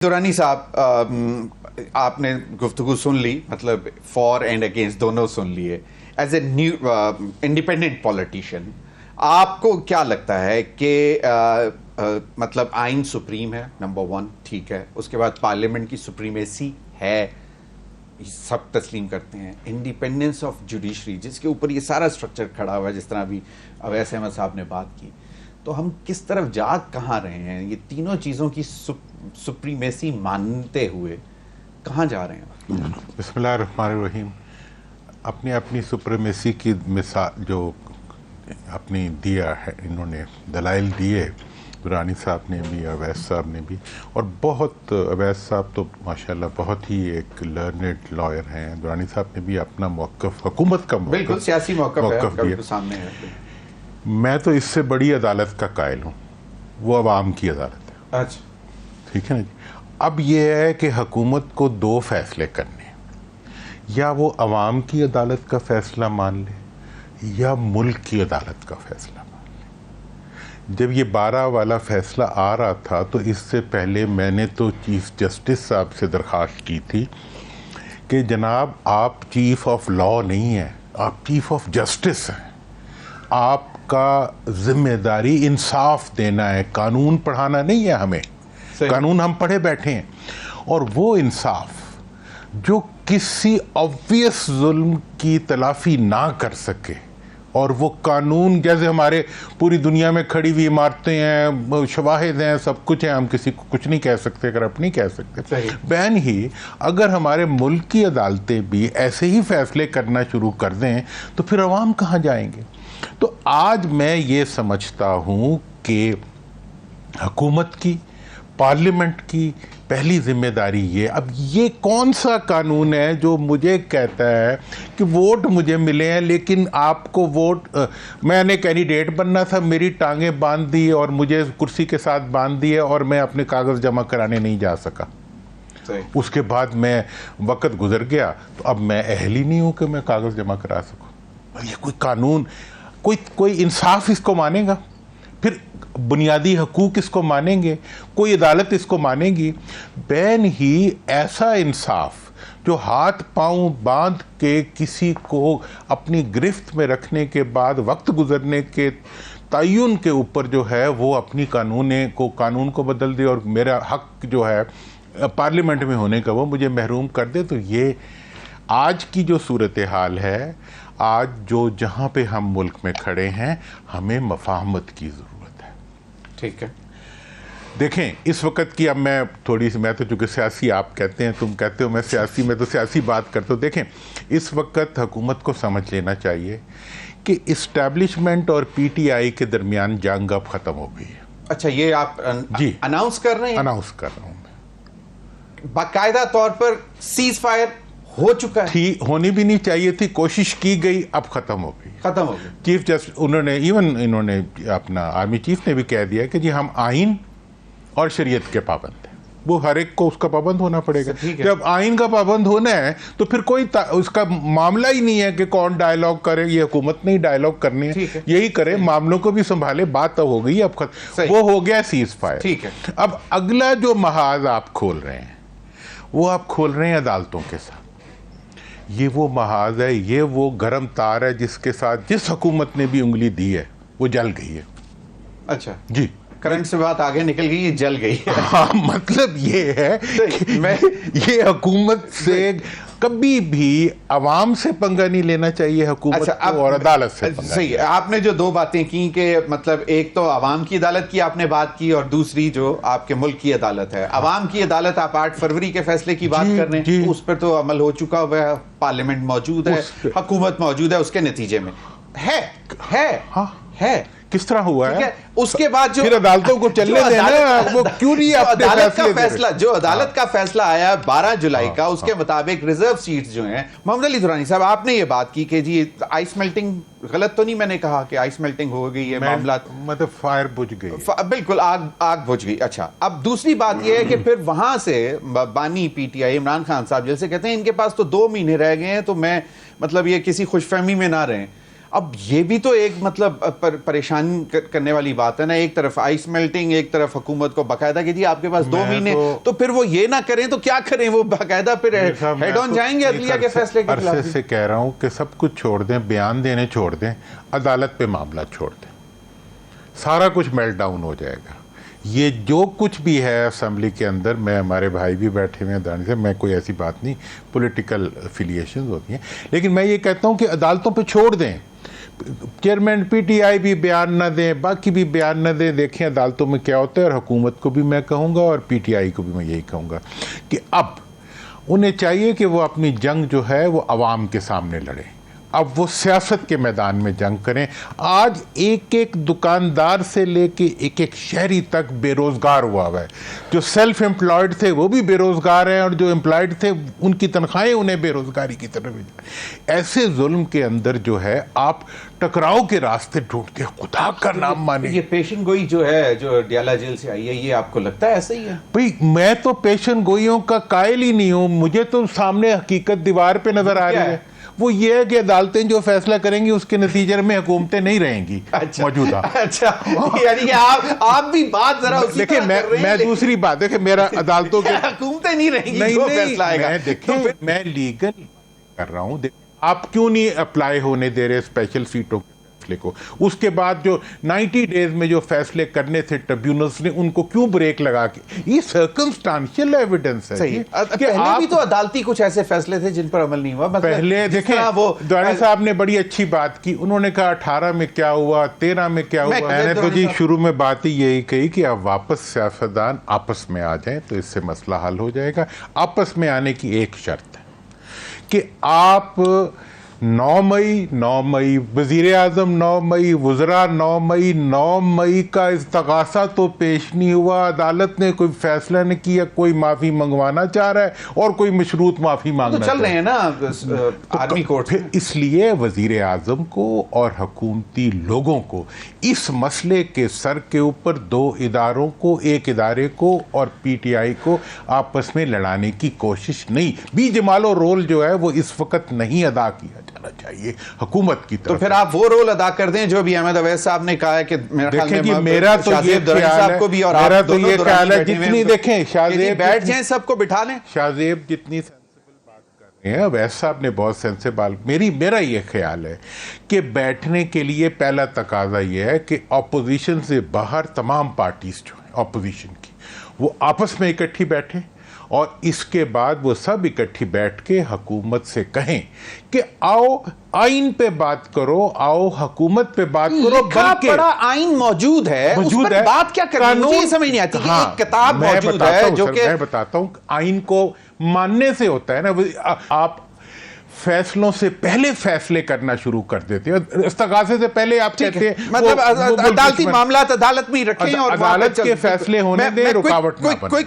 दुरानी साहब, आपने गुफ्तगू सुन ली, मतलब फॉर एंड अगेंस्ट दोनों सुन लिए। As a new independent politician, आपको क्या लगता है कि मतलब आइन सुप्रीम है, नंबर वन, ठीक है, उसके बाद पार्लियामेंट की सुप्रीमेसी है, सब तस्लीम करते हैं, इंडिपेंडेंस ऑफ जुडिशरी जिसके ऊपर ये सारा स्ट्रक्चर खड़ा हुआ है, जिस तरह अभी अवैस अहमद साहब ने बात की, तो हम किस तरफ जा कहाँ रहे हैं? ये तीनों चीज़ों की सुप्रीमेसी मानते हुए कहाँ जा रहे हैं? बिस्मिल्लाहिर्रहमानिर्रहीम। अपनी अपनी सुप्रीमेसी की मिसाल जो अपनी दिया है, इन्होंने दलाइल दिए, दुरानी साहब ने भी, अवैस साहब ने भी, और बहुत अवैस साहब तो माशाल्लाह बहुत ही एक लर्नेड लॉयर हैं। दुरानी साहब ने भी अपना मौक़िफ़, हुकूमत का मौक़िफ़, बिल्कुल सियासी मौक़िफ़ दिया। सामने है। मैं तो इससे बड़ी अदालत का कायल हूँ, वो अवाम की अदालत है। अच्छा, ठीक है ना जी। अब ये है कि हुकूमत को दो फैसले करने हैं, या वो अवाम की अदालत का फैसला मान ले या मुल्क की अदालत का फैसला मान ले। जब ये 12 वाला फैसला आ रहा था तो इससे पहले मैंने तो चीफ जस्टिस साहब से दरख्वास्त की थी कि जनाब आप चीफ ऑफ लॉ नहीं हैं, आप चीफ ऑफ जस्टिस हैं। आपका जिम्मेदारी इंसाफ देना है, कानून पढ़ाना नहीं है हमें। कानून हम पढ़े बैठे हैं, और वो इंसाफ जो किसी ऑब्वियस जुल्म की तलाफी ना कर सके, और वो कानून जैसे हमारे पूरी दुनिया में खड़ी हुई इमारतें हैं, शवाहिद हैं, सब कुछ है, हम किसी को कुछ नहीं कह सकते, करप्ट नहीं कह सकते। बैन ही अगर हमारे मुल्क की अदालतें भी ऐसे ही फैसले करना शुरू कर दें तो फिर अवाम कहाँ जाएंगे? तो आज मैं ये समझता हूँ कि हुकूमत की, पार्लियामेंट की पहली जिम्मेदारी ये, अब ये कौन सा कानून है जो मुझे कहता है कि वोट मुझे मिले हैं लेकिन आपको वोट, मैंने कैंडिडेट बनना था, मेरी टांगें बांध दी और मुझे कुर्सी के साथ बांध दिए और मैं अपने कागज़ जमा कराने नहीं जा सका। उसके बाद मैं वक्त गुजर गया तो अब मैं अहल ही नहीं हूँ कि मैं कागज़ जमा करा सकूँ। ये कोई कानून, कोई इंसाफ इसको मानेगा? फिर बुनियादी हकूक़ इसको मानेंगे? कोई अदालत इसको मानेगी? बैन ही ऐसा इंसाफ जो हाथ पांव बांध के किसी को अपनी गिरफ्त में रखने के बाद वक्त गुजरने के तयन के ऊपर जो है वो अपनी कानून को बदल दे और मेरा हक जो है पार्लियामेंट में होने का वो मुझे महरूम कर दे, तो ये आज की जो सूरत हाल है, आज जो जहाँ पे हम मुल्क में खड़े हैं, हमें मफाहमत की ज़रूरत है। ठीक है, देखें इस वक्त की, अब मैं थोड़ी सी, मैं तो चूँकि सियासी, आप कहते हैं, तुम कहते हो मैं सियासी, मैं तो सियासी बात करता हूँ। देखें इस वक्त हुकूमत को समझ लेना चाहिए कि इस्टेब्लिशमेंट और पीटीआई के दरमियान जंग अब ख़त्म हो गई है। अच्छा, ये आप जी अनाउंस कर रहे हैं? अनाउंस कर रहा हूँ मैं। बाकायदा तौर पर सीज फायर हो चुका है? थी, होनी भी नहीं चाहिए थी, कोशिश की गई, अब ख़त्म हो गई, खत्म हो गई। चीफ जस्टिस इन्होंने अपना आर्मी चीफ ने भी कह दिया कि जी हम आइन और शरीयत के पाबंद हैं, वो हर एक को उसका पाबंद होना पड़ेगा। जब आइन का पाबंद होना है तो फिर कोई उसका मामला ही नहीं है कि कौन डायलॉग करे, ये हुकूमत नहीं डायलॉग करनी है, यही करे, मामलों को भी संभाले। बात तो हो गई, अब वो हो गया सीज फायर। ठीक है, अब अगला जो महाज आप खोल रहे हैं वो आप खोल रहे हैं अदालतों के साथ। ये वो महाज है, ये वो गर्म तार है जिसके साथ जिस हुकूमत ने भी उंगली दी है वो जल गई है। अच्छा जी, करंट से बात आगे निकल गई, ये जल गई है। हाँ, मतलब ये है कि ये हुकूमत से कभी भी अवाम से पंगा नहीं लेना चाहिए हुकूमत को, और अदालत से पंगा। सही है। आपने जो दो बातें की कि मतलब एक तो अवाम की अदालत की आपने बात की, और दूसरी जो आपके मुल्क की अदालत है। अवाम की अदालत, आप 8 फरवरी के फैसले की बात कर रहे हैं, उस पर तो अमल हो चुका हुआ है, पार्लियामेंट मौजूद है, हुकूमत मौजूद है, उसके नतीजे में है किस तरह हुआ है? उसके बाद जो फिर अदालतों को चलने देना, वो क्यों नहीं अपने फैसला जो अदालत का फैसला आया 12 जुलाई का, उसके मुताबिक रिजर्व सीट्स जो हैं, मोहम्मद अली दुरानी साहब, आपने ये बात की कि जी आइस मेल्टिंग, गलत तो नहीं मैंने कहा कि आइस मेल्टिंग हो गई है, मामला मतलब फायर बुझ गई, बिल्कुल आग बुझ गई। अच्छा, अब दूसरी बात ये है कि फिर वहां से बानी पीटीआई इमरान खान साहब जैसे कहते हैं इनके पास तो 2 महीने रह गए हैं, तो मैं मतलब ये किसी खुशफहमी में ना रहें। اب یہ بھی تو ایک مطلب پریشان کرنے والی بات ہے نا، ایک طرف آئس میلٹنگ، ایک طرف حکومت کو باقاعدہ کہ جی آپ کے پاس 2 مہینے، تو پھر وہ یہ نہ کریں تو کیا کریں؟ وہ باقاعدہ پھر ہیڈ آن جائیں گے عدلیہ کے فیصلے کے خلاف؟ عرصے سے کہہ رہا ہوں کہ سب کچھ چھوڑ دیں، بیان دینے چھوڑ دیں، عدالت پہ معاملہ چھوڑ دیں، سارا کچھ میلٹ ڈاؤن ہو جائے گا۔ یہ جو کچھ بھی ہے اسمبلی کے اندر، میں ہمارے بھائی بھی بیٹھے ہوئے ہیں دانے سے، میں کوئی ایسی بات نہیں، پولیٹیکل افیلیشنز ہوتی ہیں، لیکن میں یہ کہتا ہوں کہ عدالتوں پہ چھوڑ دیں، چیئرمین پی ٹی آئی بھی بیان نہ دیں، باقی بھی بیان نہ دیں، دیکھیں عدالتوں میں کیا ہوتا ہے۔ اور حکومت کو بھی میں کہوں گا اور پی ٹی آئی کو بھی میں یہی کہوں گا کہ اب انہیں چاہیے کہ وہ اپنی جنگ جو ہے وہ عوام کے سامنے لڑیں، اب وہ سیاست کے میدان میں جنگ کریں۔ آج ایک ایک دکاندار سے لے کے ایک ایک شہری تک بے روزگار ہوا ہے، جو سیلف امپلائڈ تھے وہ بھی بے روزگار ہیں، اور جو امپلائڈ تھے ان کی تنخواہیں انہیں بے روزگاری کی طرف لے جائیں۔ ایسے ظلم کے اندر جو ہے آپ ٹکراؤ کے راستے ڈھونڈتے، خدا کا نام مانے۔ یہ پیشن گوئی جو ہے جو ڈیالہ جیل سے آئی ہے، یہ آپ کو لگتا ہے ایسا ہی ہے؟ بھئی میں تو پیشن گوئیوں کا قائل ہی نہیں ہوں، مجھے تو سامنے حقیقت دیوار پہ نظر آ رہی ہے۔ وہ یہ ہے کہ عدالتیں جو فیصلہ کریں گی اس کے نتیجے میں حکومتیں نہیں رہیں گی موجودہ۔ اچھا، یعنی کہ آپ بھی بات ذرا اسی دیکھیں، میں دوسری بات دیکھیں، میرا عدالتوں کے حکومتیں نہیں رہیں گی، جو فیصلہ آئے گا۔ دیکھیں میں لیگل کر رہا ہوں، آپ کیوں نہیں اپلائی ہونے دے رہے اسپیشل سیٹوں کے فیصلے کو؟ اس کے بعد جو 90 ڈیز میں جو فیصلے کرنے تھے ٹریبیونلز نے، ان کو کیوں بریک لگا کے؟ یہ سرکمسٹانشل ایویڈنس ہے۔ صحیح، پہلے بھی تو عدالتی کچھ ایسے فیصلے تھے جن پر عمل نہیں ہوا۔ پہلے دیکھیں دورانی صاحب نے بڑی اچھی بات کی، انہوں نے کہا 18 میں کیا ہوا، 13 میں کیا ہوا۔ میں نے تو جی شروع میں بات ہی یہی کہی کہ اب واپس سیاستدان آپس میں آ جائیں تو اس سے مسئلہ حل ہو جائے گا۔ آپس میں آنے کی ایک شرط ہے کہ آپ 9 مئی وزیر اعظم 9 مئی، وزراء 9 مئی، 9 مئی کا استغاثہ تو پیش نہیں ہوا، عدالت نے کوئی فیصلہ نہیں کیا، کوئی معافی منگوانا چاہ رہا ہے اور کوئی مشروط معافی مانگنا چل رہے ہیں نا آرمی کورٹ۔ اس لیے وزیر اعظم کو اور حکومتی لوگوں کو اس مسئلے کے سر کے اوپر 2 اداروں کو، ایک ادارے کو اور پی ٹی آئی کو آپس میں لڑانے کی کوشش نہیں، بی جمال و رول جو ہے وہ اس وقت نہیں ادا کیا جانا چاہیے حکومت کی طرف۔ تو پھر آپ وہ رول ادا کر دیں جو بھی احمد اویس صاحب نے کہا ہے کہ میرا خیال میں میرا تو یہ خیال ہے، میرا تو یہ خیال ہے جتنی دیکھیں شاہزیب بیٹھ جائیں، سب کو بٹھا لیں۔ شاہزیب جتنی سینسیبل بات کر رہے ہیں، اویس صاحب نے بہت سینسیبل، میرا یہ خیال ہے کہ بیٹھنے کے لیے پہلا تقاضا یہ ہے کہ اپوزیشن سے باہر تمام پارٹیز جو ہیں اپوزیشن کی، وہ آپس میں اکٹھی بیٹھیں، اور اس کے بعد وہ سب اکٹھی بیٹھ کے حکومت سے کہیں کہ آؤ آئین پہ بات کرو، آؤ حکومت پہ بات کرو، بلکہ بڑا آئین موجود ہے، اس پر بات کیا کرنی؟ مجھے یہ سمجھ نہیں آتی کہ ایک کتاب موجود ہے جو کہ میں بتاتا ہوں آئین کو ماننے سے ہوتا ہے نا۔ آپ فیصلوں سے پہلے فیصلے کرنا شروع کر دیتے ہیں، استغاثے سے پہلے آپ کہتے ہیں مطلب عدالتی معاملات عدالت میں ہی رکھیں اور عدالت کے فیصلے ہونے دیں، رکاوٹ نہ بنے۔